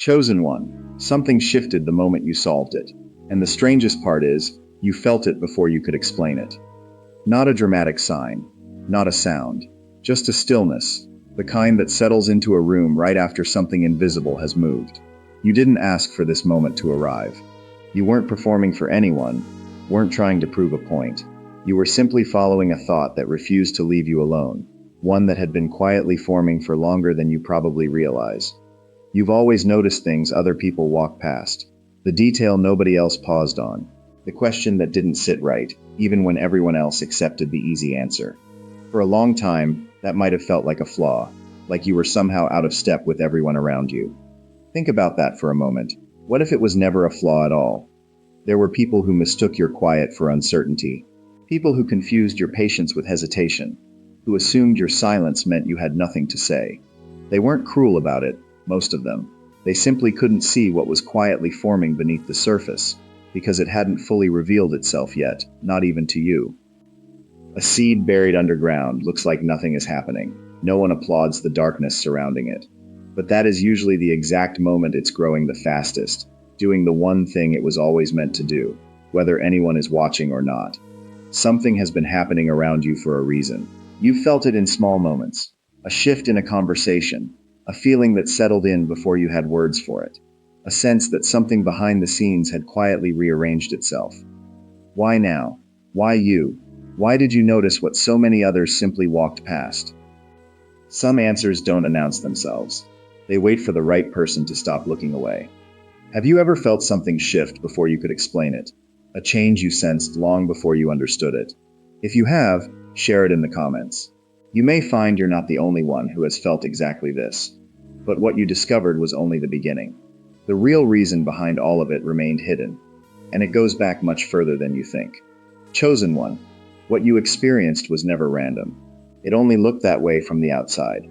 Chosen one. Something shifted the moment you solved it. And the strangest part is, you felt it before you could explain it. Not a dramatic sign, not a sound, just a stillness, the kind that settles into a room right after something invisible has moved. You didn't ask for this moment to arrive. You weren't performing for anyone, weren't trying to prove a point. You were simply following a thought that refused to leave you alone, one that had been quietly forming for longer than you probably realize. You've always noticed things other people walk past, the detail nobody else paused on, the question that didn't sit right, even when everyone else accepted the easy answer. For a long time, that might have felt like a flaw, like you were somehow out of step with everyone around you. Think about that for a moment. What if it was never a flaw at all? There were people who mistook your quiet for uncertainty, people who confused your patience with hesitation, who assumed your silence meant you had nothing to say. They weren't cruel about it, most of them. They simply couldn't see what was quietly forming beneath the surface, because it hadn't fully revealed itself yet, not even to you. A seed buried underground looks like nothing is happening. No one applauds the darkness surrounding it. But that is usually the exact moment it's growing the fastest, doing the one thing it was always meant to do, whether anyone is watching or not. Something has been happening around you for a reason. You felt it in small moments. A shift in a conversation, a feeling that settled in before you had words for it. A sense that something behind the scenes had quietly rearranged itself. Why now? Why you? Why did you notice what so many others simply walked past? Some answers don't announce themselves. They wait for the right person to stop looking away. Have you ever felt something shift before you could explain it? A change you sensed long before you understood it? If you have, share it in the comments. You may find you're not the only one who has felt exactly this. But what you discovered was only the beginning. The real reason behind all of it remained hidden, and it goes back much further than you think. Chosen one. What you experienced was never random. It only looked that way from the outside.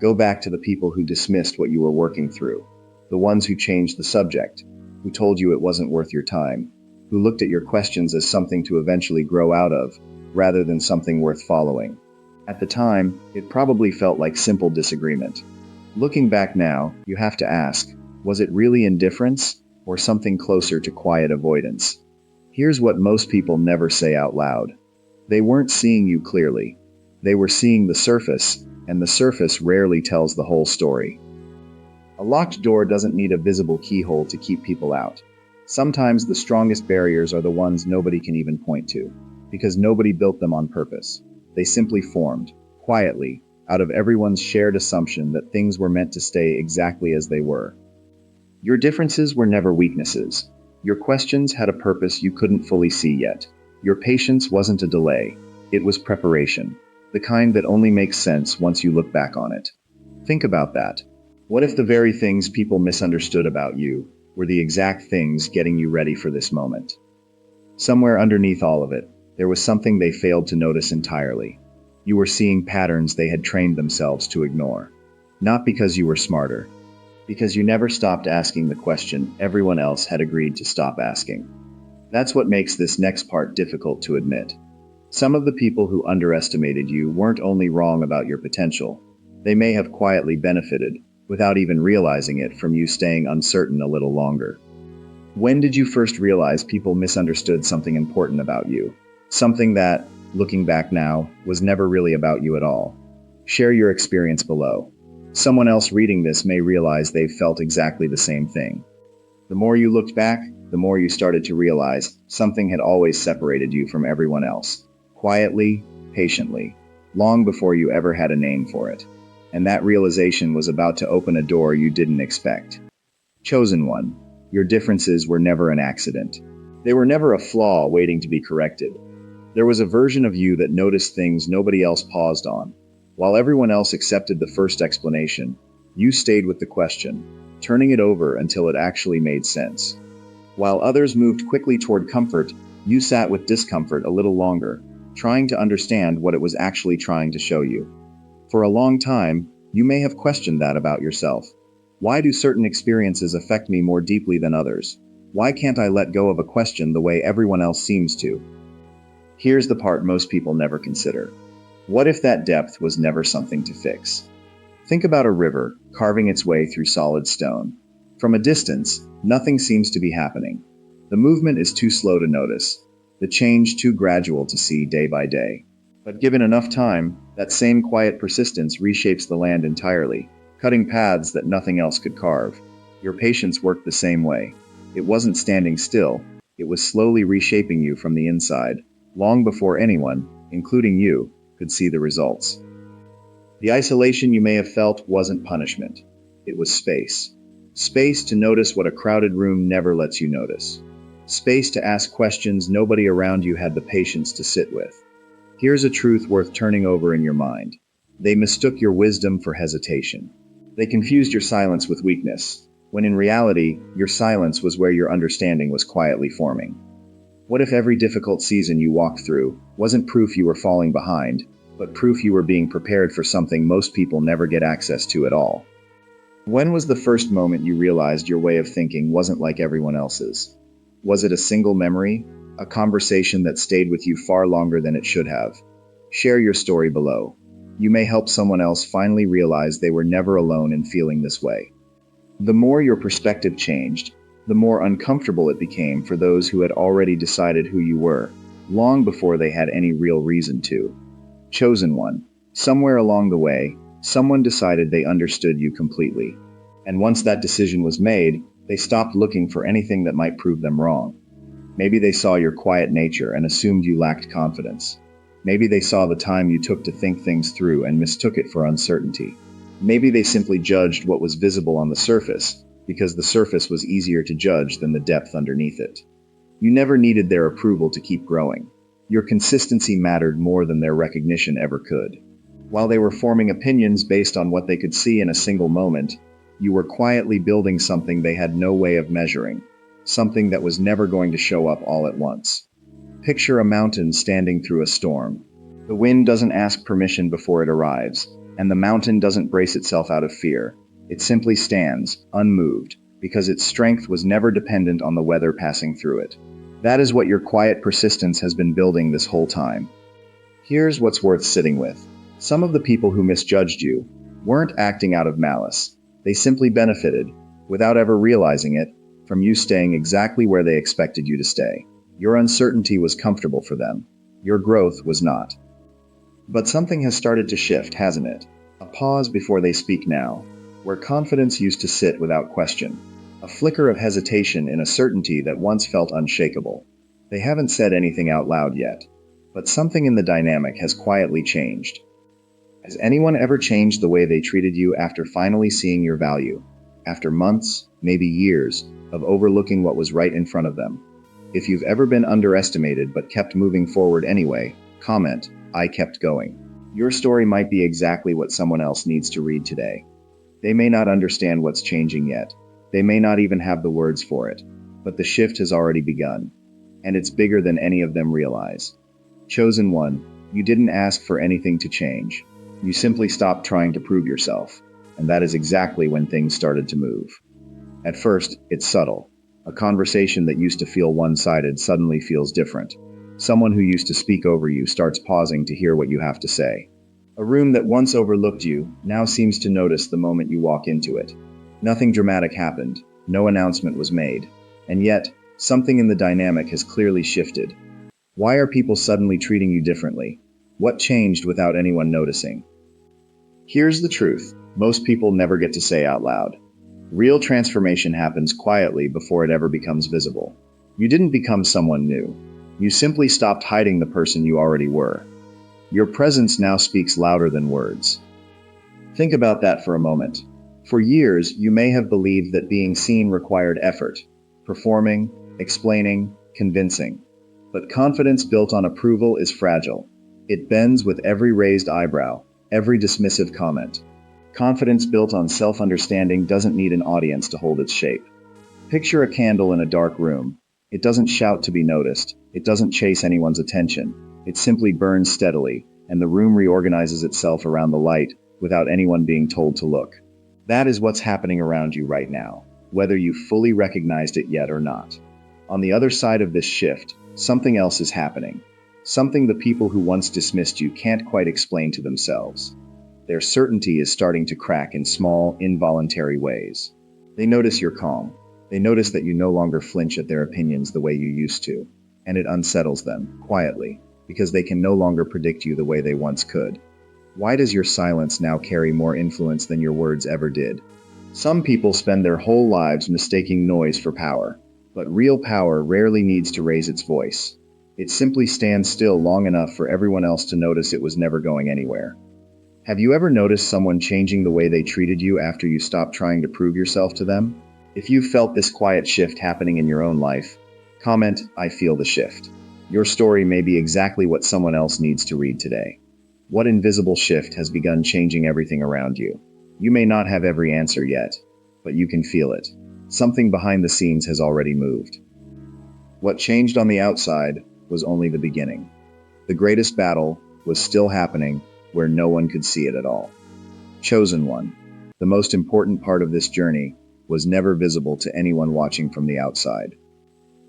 Go back to the people who dismissed what you were working through, the ones who changed the subject, who told you it wasn't worth your time, who looked at your questions as something to eventually grow out of, rather than something worth following. At the time, it probably felt like simple disagreement. Looking back now, you have to ask, was it really indifference, or something closer to quiet avoidance? Here's what most people never say out loud. They weren't seeing you clearly. They were seeing the surface, and the surface rarely tells the whole story. A locked door doesn't need a visible keyhole to keep people out. Sometimes the strongest barriers are the ones nobody can even point to, because nobody built them on purpose. They simply formed, quietly, out of everyone's shared assumption that things were meant to stay exactly as they were. Your differences were never weaknesses. Your questions had a purpose you couldn't fully see yet. Your patience wasn't a delay. It was preparation, the kind that only makes sense once you look back on it. Think about that. What if the very things people misunderstood about you were the exact things getting you ready for this moment? Somewhere underneath all of it, there was something they failed to notice entirely. You were seeing patterns they had trained themselves to ignore. Not because you were smarter, because you never stopped asking the question everyone else had agreed to stop asking. That's what makes this next part difficult to admit. Some of the people who underestimated you weren't only wrong about your potential, they may have quietly benefited, without even realizing it, from you staying uncertain a little longer. When did you first realize people misunderstood something important about you? Something that, looking back now, was never really about you at all. Share your experience below. Someone else reading this may realize they've felt exactly the same thing. The more you looked back, the more you started to realize something had always separated you from everyone else. Quietly, patiently, long before you ever had a name for it. And that realization was about to open a door you didn't expect. Chosen one. Your differences were never an accident. They were never a flaw waiting to be corrected. There was a version of you that noticed things nobody else paused on. While everyone else accepted the first explanation, you stayed with the question, turning it over until it actually made sense. While others moved quickly toward comfort, you sat with discomfort a little longer, trying to understand what it was actually trying to show you. For a long time, you may have questioned that about yourself. Why do certain experiences affect me more deeply than others? Why can't I let go of a question the way everyone else seems to? Here's the part most people never consider. What if that depth was never something to fix? Think about a river carving its way through solid stone. From a distance, nothing seems to be happening. The movement is too slow to notice, the change too gradual to see day by day. But given enough time, that same quiet persistence reshapes the land entirely, cutting paths that nothing else could carve. Your patience worked the same way. It wasn't standing still, it was slowly reshaping you from the inside, long before anyone, including you, could see the results. The isolation you may have felt wasn't punishment. It was space. Space to notice what a crowded room never lets you notice. Space to ask questions nobody around you had the patience to sit with. Here's a truth worth turning over in your mind. They mistook your wisdom for hesitation. They confused your silence with weakness, when in reality, your silence was where your understanding was quietly forming. What if every difficult season you walked through wasn't proof you were falling behind, but proof you were being prepared for something most people never get access to at all? When was the first moment you realized your way of thinking wasn't like everyone else's? Was it a single memory, a conversation that stayed with you far longer than it should have? Share your story below. You may help someone else finally realize they were never alone in feeling this way. The more your perspective changed, the more uncomfortable it became for those who had already decided who you were, long before they had any real reason to. Chosen one. Somewhere along the way, someone decided they understood you completely. And once that decision was made, they stopped looking for anything that might prove them wrong. Maybe they saw your quiet nature and assumed you lacked confidence. Maybe they saw the time you took to think things through and mistook it for uncertainty. Maybe they simply judged what was visible on the surface, because the surface was easier to judge than the depth underneath it. You never needed their approval to keep growing. Your consistency mattered more than their recognition ever could. While they were forming opinions based on what they could see in a single moment, you were quietly building something they had no way of measuring, something that was never going to show up all at once. Picture a mountain standing through a storm. The wind doesn't ask permission before it arrives, and the mountain doesn't brace itself out of fear. It simply stands, unmoved, because its strength was never dependent on the weather passing through it. That is what your quiet persistence has been building this whole time. Here's what's worth sitting with. Some of the people who misjudged you weren't acting out of malice. They simply benefited, without ever realizing it, from you staying exactly where they expected you to stay. Your uncertainty was comfortable for them. Your growth was not. But something has started to shift, hasn't it? A pause before they speak now, where confidence used to sit without question. A flicker of hesitation in a certainty that once felt unshakable. They haven't said anything out loud yet, but something in the dynamic has quietly changed. Has anyone ever changed the way they treated you after finally seeing your value? After months, maybe years, of overlooking what was right in front of them? If you've ever been underestimated but kept moving forward anyway, comment, "I kept going." Your story might be exactly what someone else needs to read today. They may not understand what's changing yet. They may not even have the words for it. But the shift has already begun. And it's bigger than any of them realize. Chosen one, you didn't ask for anything to change. You simply stopped trying to prove yourself. And that is exactly when things started to move. At first, it's subtle. A conversation that used to feel one-sided suddenly feels different. Someone who used to speak over you starts pausing to hear what you have to say. A room that once overlooked you now seems to notice the moment you walk into it. Nothing dramatic happened, no announcement was made, and yet, something in the dynamic has clearly shifted. Why are people suddenly treating you differently? What changed without anyone noticing? Here's the truth, most people never get to say out loud. Real transformation happens quietly before it ever becomes visible. You didn't become someone new. You simply stopped hiding the person you already were. Your presence now speaks louder than words. Think about that for a moment. For years, you may have believed that being seen required effort, performing, explaining, convincing. But confidence built on approval is fragile. It bends with every raised eyebrow, every dismissive comment. Confidence built on self-understanding doesn't need an audience to hold its shape. Picture a candle in a dark room. It doesn't shout to be noticed. It doesn't chase anyone's attention. It simply burns steadily, and the room reorganizes itself around the light without anyone being told to look. That is what's happening around you right now, whether you fully recognized it yet or not. On the other side of this shift, something else is happening. Something the people who once dismissed you can't quite explain to themselves. Their certainty is starting to crack in small, involuntary ways. They notice you're calm. They notice that you no longer flinch at their opinions the way you used to. And it unsettles them, quietly, because they can no longer predict you the way they once could. Why does your silence now carry more influence than your words ever did? Some people spend their whole lives mistaking noise for power. But real power rarely needs to raise its voice. It simply stands still long enough for everyone else to notice it was never going anywhere. Have you ever noticed someone changing the way they treated you after you stopped trying to prove yourself to them? If you felt this quiet shift happening in your own life, comment, "I feel the shift." Your story may be exactly what someone else needs to read today. What invisible shift has begun changing everything around you? You may not have every answer yet, but you can feel it. Something behind the scenes has already moved. What changed on the outside was only the beginning. The greatest battle was still happening where no one could see it at all. Chosen one. The most important part of this journey was never visible to anyone watching from the outside.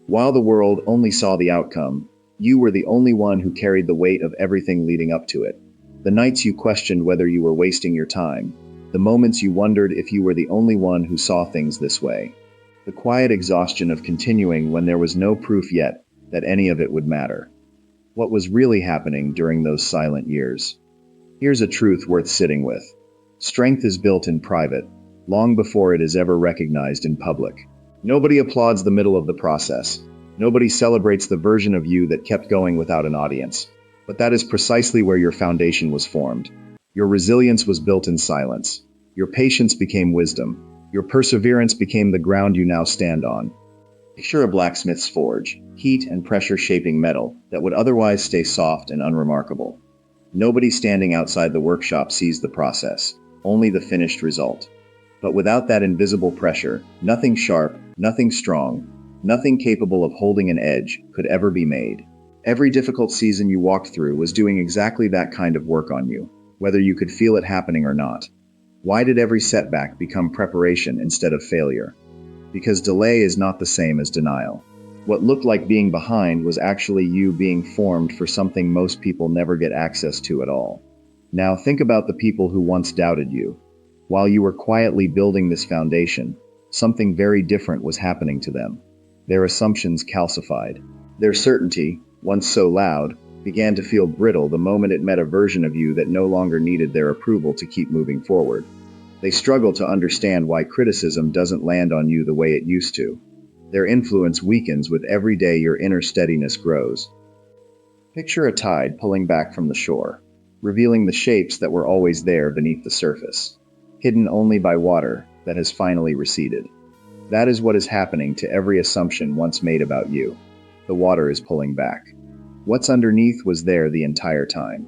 While the world only saw the outcome, you were the only one who carried the weight of everything leading up to it. The nights you questioned whether you were wasting your time. The moments you wondered if you were the only one who saw things this way. The quiet exhaustion of continuing when there was no proof yet that any of it would matter. What was really happening during those silent years? Here's a truth worth sitting with. Strength is built in private, long before it is ever recognized in public. Nobody applauds the middle of the process. Nobody celebrates the version of you that kept going without an audience. But that is precisely where your foundation was formed. Your resilience was built in silence. Your patience became wisdom. Your perseverance became the ground you now stand on. Picture a blacksmith's forge, heat and pressure shaping metal that would otherwise stay soft and unremarkable. Nobody standing outside the workshop sees the process, only the finished result. But without that invisible pressure, nothing sharp, nothing strong, nothing capable of holding an edge could ever be made. Every difficult season you walked through was doing exactly that kind of work on you, whether you could feel it happening or not. Why did every setback become preparation instead of failure? Because delay is not the same as denial. What looked like being behind was actually you being formed for something most people never get access to at all. Now think about the people who once doubted you. While you were quietly building this foundation, something very different was happening to them. Their assumptions calcified. Their certainty, once so loud, began to feel brittle the moment it met a version of you that no longer needed their approval to keep moving forward. They struggle to understand why criticism doesn't land on you the way it used to. Their influence weakens with every day your inner steadiness grows. Picture a tide pulling back from the shore, revealing the shapes that were always there beneath the surface, hidden only by water that has finally receded. That is what is happening to every assumption once made about you. The water is pulling back. What's underneath was there the entire time.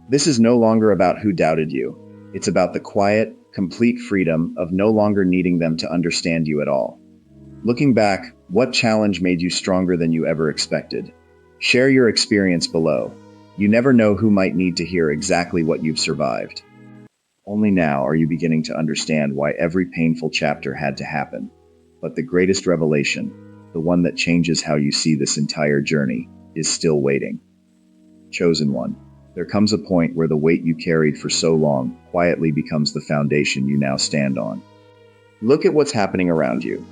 This is no longer about who doubted you. It's about the quiet, complete freedom of no longer needing them to understand you at all. Looking back, what challenge made you stronger than you ever expected? Share your experience below. You never know who might need to hear exactly what you've survived. Only now are you beginning to understand why every painful chapter had to happen. But the greatest revelation, the one that changes how you see this entire journey, is still waiting. Chosen one. There comes a point where the weight you carried for so long quietly becomes the foundation you now stand on. Look at what's happening around you.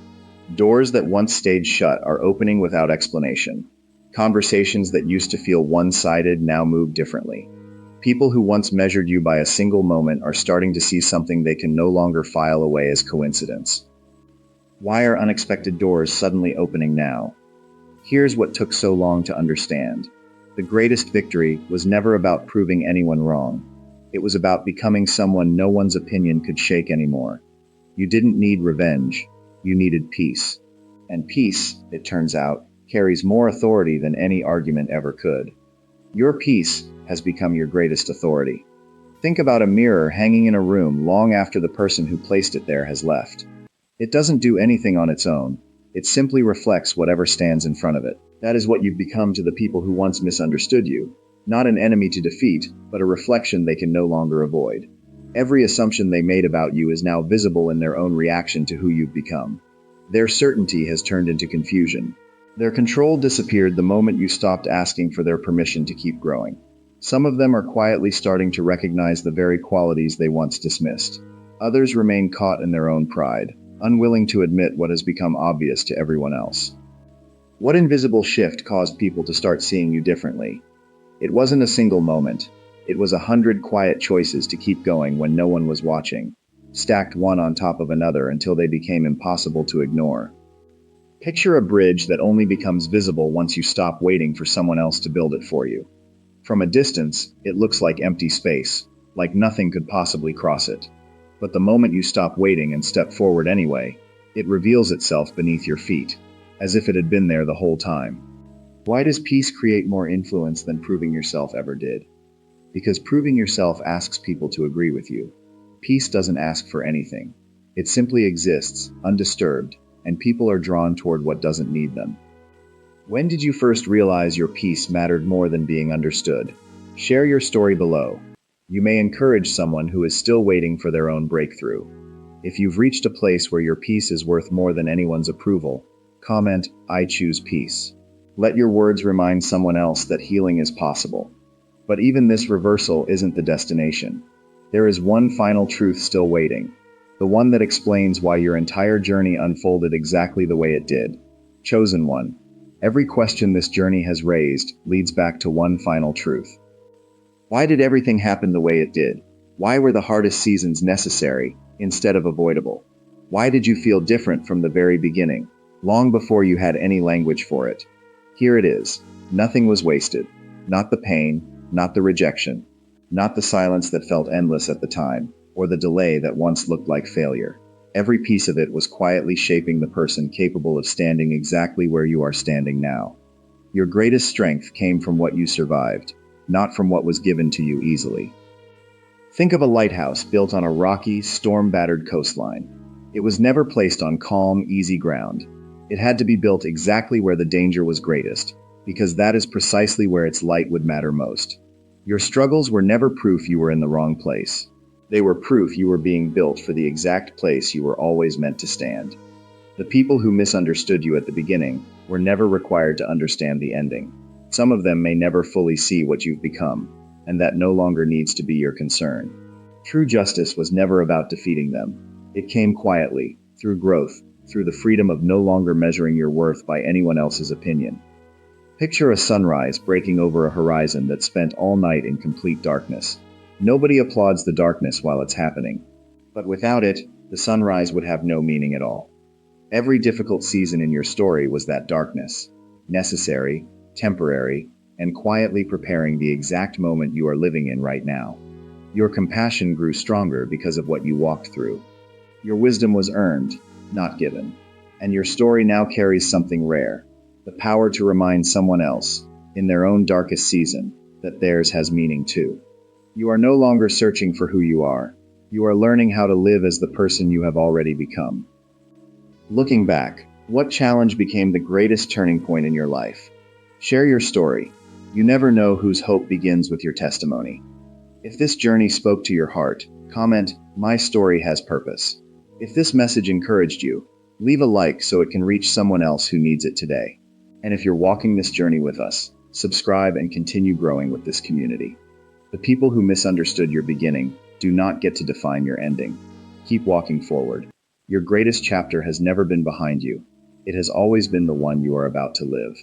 Doors that once stayed shut are opening without explanation. Conversations that used to feel one-sided now move differently. People who once measured you by a single moment are starting to see something they can no longer file away as coincidence. Why are unexpected doors suddenly opening now? Here's what took so long to understand. The greatest victory was never about proving anyone wrong. It was about becoming someone no one's opinion could shake anymore. You didn't need revenge. You needed peace. And peace, it turns out, carries more authority than any argument ever could. Your peace has become your greatest authority. Think about a mirror hanging in a room long after the person who placed it there has left. It doesn't do anything on its own. It simply reflects whatever stands in front of it. That is what you've become to the people who once misunderstood you. Not an enemy to defeat, but a reflection they can no longer avoid. Every assumption they made about you is now visible in their own reaction to who you've become. Their certainty has turned into confusion. Their control disappeared the moment you stopped asking for their permission to keep growing. Some of them are quietly starting to recognize the very qualities they once dismissed. Others remain caught in their own pride. unwilling to admit what has become obvious to everyone else. What invisible shift caused people to start seeing you differently? It wasn't a single moment. It was 100 quiet choices to keep going when no one was watching, stacked one on top of another until they became impossible to ignore. Picture a bridge that only becomes visible once you stop waiting for someone else to build it for you. From a distance, it looks like empty space, like nothing could possibly cross it. But the moment you stop waiting and step forward anyway, it reveals itself beneath your feet, as if it had been there the whole time. Why does peace create more influence than proving yourself ever did? Because proving yourself asks people to agree with you. Peace doesn't ask for anything. It simply exists, undisturbed, and people are drawn toward what doesn't need them. When did you first realize your peace mattered more than being understood? Share your story below. You may encourage someone who is still waiting for their own breakthrough. If you've reached a place where your peace is worth more than anyone's approval, comment, "I choose peace." Let your words remind someone else that healing is possible. But even this reversal isn't the destination. There is one final truth still waiting. The one that explains why your entire journey unfolded exactly the way it did. Chosen one. Every question this journey has raised leads back to one final truth. Why did everything happen the way it did? Why were the hardest seasons necessary instead of avoidable? Why did you feel different from the very beginning, long before you had any language for it? Here it is. Nothing was wasted. Not the pain, not the rejection, not the silence that felt endless at the time, or the delay that once looked like failure. Every piece of it was quietly shaping the person capable of standing exactly where you are standing now. Your greatest strength came from what you survived, not from what was given to you easily. Think of a lighthouse built on a rocky, storm-battered coastline. It was never placed on calm, easy ground. It had to be built exactly where the danger was greatest, because that is precisely where its light would matter most. Your struggles were never proof you were in the wrong place. They were proof you were being built for the exact place you were always meant to stand. The people who misunderstood you at the beginning were never required to understand the ending. Some of them may never fully see what you've become, and that no longer needs to be your concern. True justice was never about defeating them. It came quietly, through growth, through the freedom of no longer measuring your worth by anyone else's opinion. Picture a sunrise breaking over a horizon that spent all night in complete darkness. Nobody applauds the darkness while it's happening. But without it, the sunrise would have no meaning at all. Every difficult season in your story was that darkness. Necessary, temporary, and quietly preparing the exact moment you are living in right now. Your compassion grew stronger because of what you walked through. Your wisdom was earned, not given. And your story now carries something rare. The power to remind someone else, in their own darkest season, that theirs has meaning too. You are no longer searching for who you are. You are learning how to live as the person you have already become. Looking back, what challenge became the greatest turning point in your life? Share your story. You never know whose hope begins with your testimony. If this journey spoke to your heart, comment, "My story has purpose." If this message encouraged you, leave a like so it can reach someone else who needs it today. And if you're walking this journey with us, subscribe and continue growing with this community. The people who misunderstood your beginning do not get to define your ending. Keep walking forward. Your greatest chapter has never been behind you. It has always been the one you are about to live.